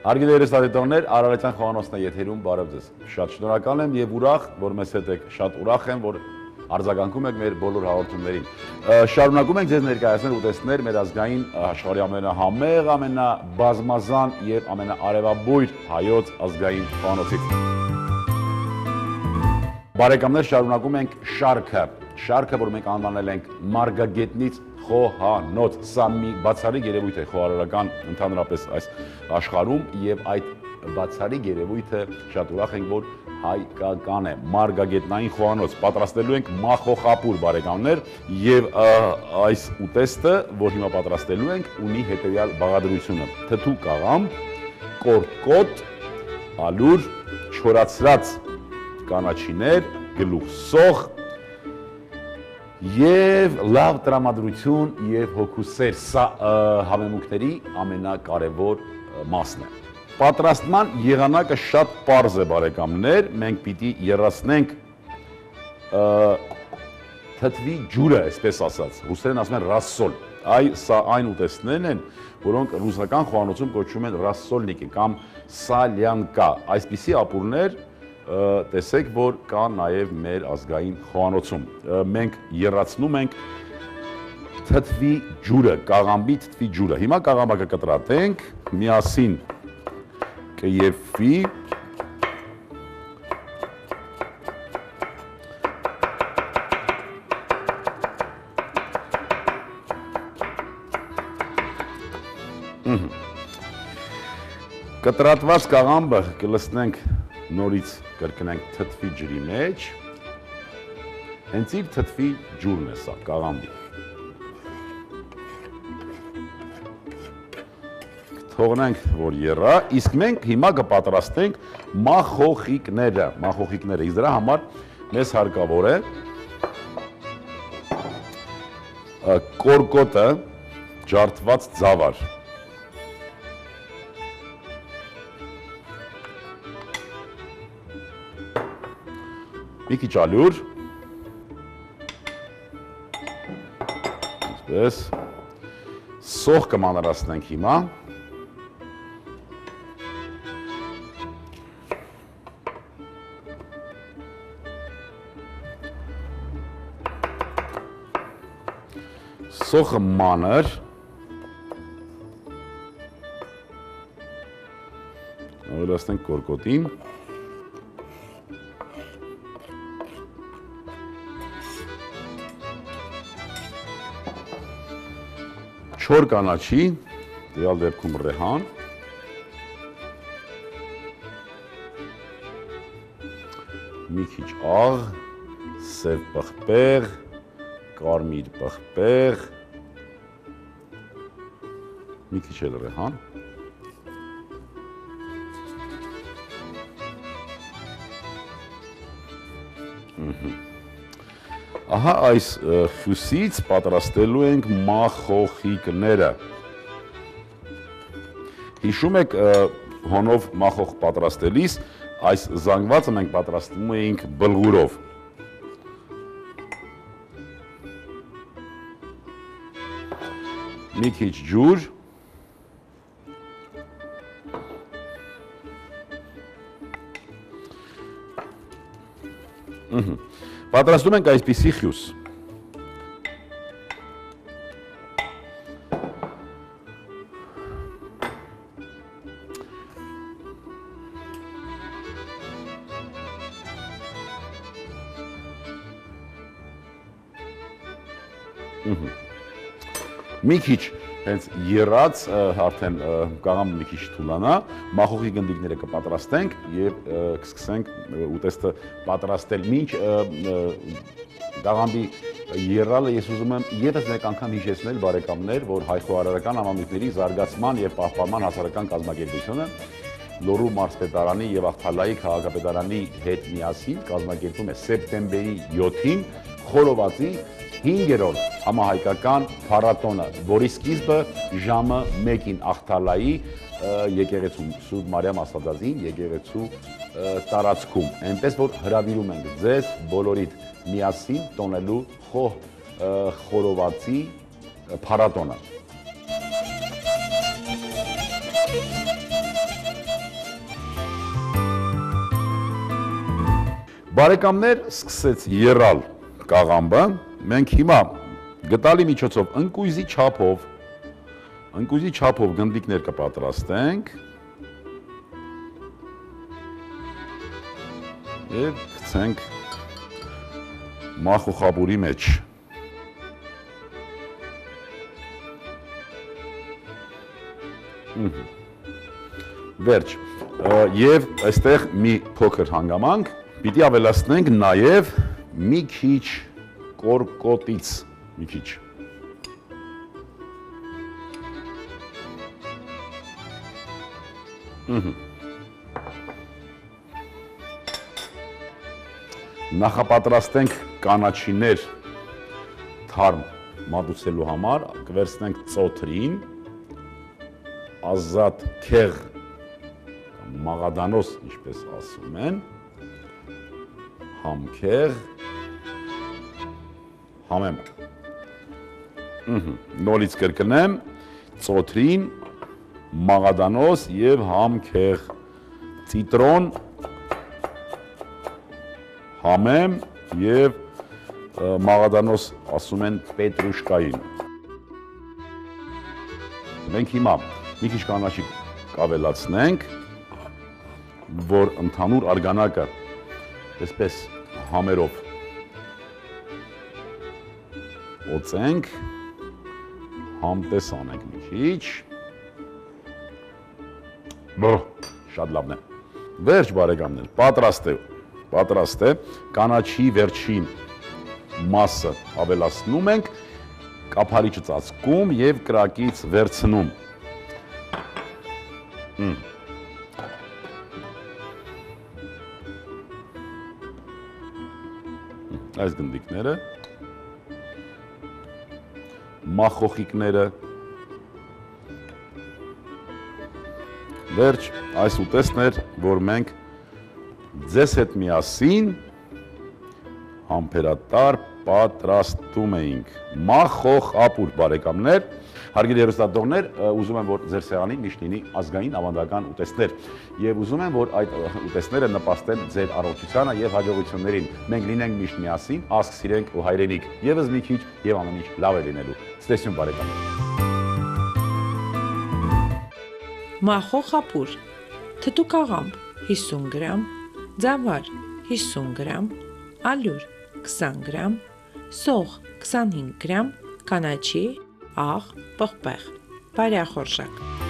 Հարգելի երեստատիտողներ, Արարատյան խոհանոցն է եթերում, բարև ձեզ։ Շատ շնորհակալ եմ եւ ուրախ, որ մեզ հետ եք, շատ ուրախ եմ, որ արձագանքում եք մեր բոլոր հաղորդումներին։ Շարունակում ենք ձեզ ներկայացնել ուտեստներ մեր ազգային աշխարհի ամենահամեղ, ամենաբազմազան եւ ամենաարևաբույր հայոց ազգային խոհանոցից։ Բարեկամներ, շարունակում ենք շարքը, որ մենք անվանել ենք Մարգագետնից խոհանոց։ Սա մի բացառիկ երևույթ է խոհարարական ընդհանրապես այս աշխարհում եւ այդ բացառիկ երևույթը շատ ուրախ ենք, որ հայկական է։ Մարգագետնային խոհանոց պատրաստելու ենք մախոխապուր, բարեկամներ, եւ այս ուտեստը, որ հիմա պատրաստելու ենք, ունի հետեւյալ բաղադրությունը. թթու կաղամբ, կորկոտ, ալուր, չորացրած կանաչիներ, գլուխսող եւ լավ տրամադրություն եւ հոգուսեր, սա համեմունքների ամենակարևոր մասն է։ Պատրաստման եղանակը շատ պարզ է, բարեկամներ, մենք պիտի եռացնենք թթվի ջուրը, այսպես ասած, ռուսերեն ասում են ռասսոլ։ Սա այն ուտեստներն են, որոնք ռուսական խոհանոցում կոչվում են ռասսոլնիկի կամ սալյանկա, այսպիսի ապուրներ տեսեք, որ կա նաև մեր ազգային խոհանոցում։ Մենք եռացնում ենք թթվի ջուրը, կաղամբի թթվի ջուրը։ Հիմա կաղամբը կկտրատենք, միասին կերվի։ Կտրատված կաղամբը կլցնենք նորից կրկնենք թթվի ջրի մեջ, հենց իր թթվի ջուրն է սա, կաղամբի։ Թողնենք, որ եռա, իսկ մենք հիմա կպատրաստենք մախոխիկները, իսկ դրա համար մեզ հարկավոր է կորկոտը, ջարդված ձավար, մի քիչ ալյուր, այսպես, սոխ կմանրացնենք հիմա, սոխը մանր, ավելացնենք կորկոտին, չոր կանաչի, տվյալ դեպքում ռեհան, մի քիչ աղ, սև պղպեղ, կարմիր պղպեղ, մի քիչ էլ ռեհան, Ահա այս խյուսից պատրաստելու ենք մախոխիկները։ Հիշում եք հոնով մախոխ պատրաստելիս, այս զանգվածը մենք պատրաստում էինք բլղուրով։ Մի քիչ ջուր, պատրաստում ենք այսպիսի խյուս։ Մի քիչ հենց եռած, արդեն կաղամբը մի քիչ թուլանա, մախոխի գնդիկները կպատրաստենք եւ կսկսենք ուտեստը պատրաստել։ Մինչ կաղամբի եռալը ես ուզում եմ եւս մեկ անգամ հիշեցնել, բարեկամներ, որ հայ խոհարարական համայնքների զարգացման եւ պահպանման հասարակական կազմակերպությունը Լոռու մարզպետարանի եւ Աղթալայի քաղաքապետարանի հետ միասին կազմակերպում է սեպտեմբերի 7-ին Խորովածի 5-րդ համահայկական փառատոնը, որի սկիզբը ժամը 1-ին Աղթալայի եկեղեցու Սուրբ Մարիամ Աստվածածին եկեղեցու տարածքում, այնպես որ հրավիրում ենք ձեզ բոլորիդ միասին տոնելու Խորովածի փառատոնը։ Բարեկամներ, սկսեց եռալ կաղամբը, մենք հիմա գտալի միջոցով ընկույզի չափով գնդիկներ կպատրաստենք և գցենք մախոխաբուրի մեջ։ Վերջ, և այստեղ մի փոքր հանգամանք, պիտի ավելացնենք նաև մի քիչ կորկոտից, մի քիչ։ Նախապատրաստենք կանաչիներ թարմ մատուցելու համար, կվերցնենք ծոթրին, ազատ քեղ մաղադանոս, ինչպես ասում են, համքեղ, համեմ, նորից կրկնեմ, ծոթրին, մաղադանոս և համքեղ, ծիտրոն, համեմ և մաղադանոս ասում են պետրուշկային։ Մենք հիմա մի քիչ կանաչի կավելացնենք, որ ընդհանուր արգանակը այսպես համերով օծենք, համտես անենք մի քիչ, շատ լավն է։ Վերջ բարեկամներ, պատրաստ է, կանաչի վերջին մասը ավելացնում ենք, կափարիչը ծածկում և կրակից վերցնում։ Այս գնդիկները, մախոխիկները, վերջ, այս ուտեստն էր, որ մենք ձեզ հետ միասին համբերատար պատրաստում էինք, մախոխապուր բարեկամներ, հարգելի հեռուստադիտողներ, ուզում եմ, որ ձեր սեղանին միշտ լինի ազգային ավանդական ուտեստներ և ուզում եմ, որ այդ ուտեստները նպաստեն ձեր առողջությանը և հաջողություններին։ Մենք լինենք միշտ միասին, ազգ սիրենք ու հայրենիք, ևս մի քիչ և ամեն ինչ լավ է լինելու։ Ցտեսություն բարեկամներ։ Մախոխապուր, թթու կաղամբ 50 գրամ, ձավար 50 գրամ, ալյուր 20 գրամ, սող 25 գրամ, կանաչի, աղ, պղպեղ, բարյախորժակ։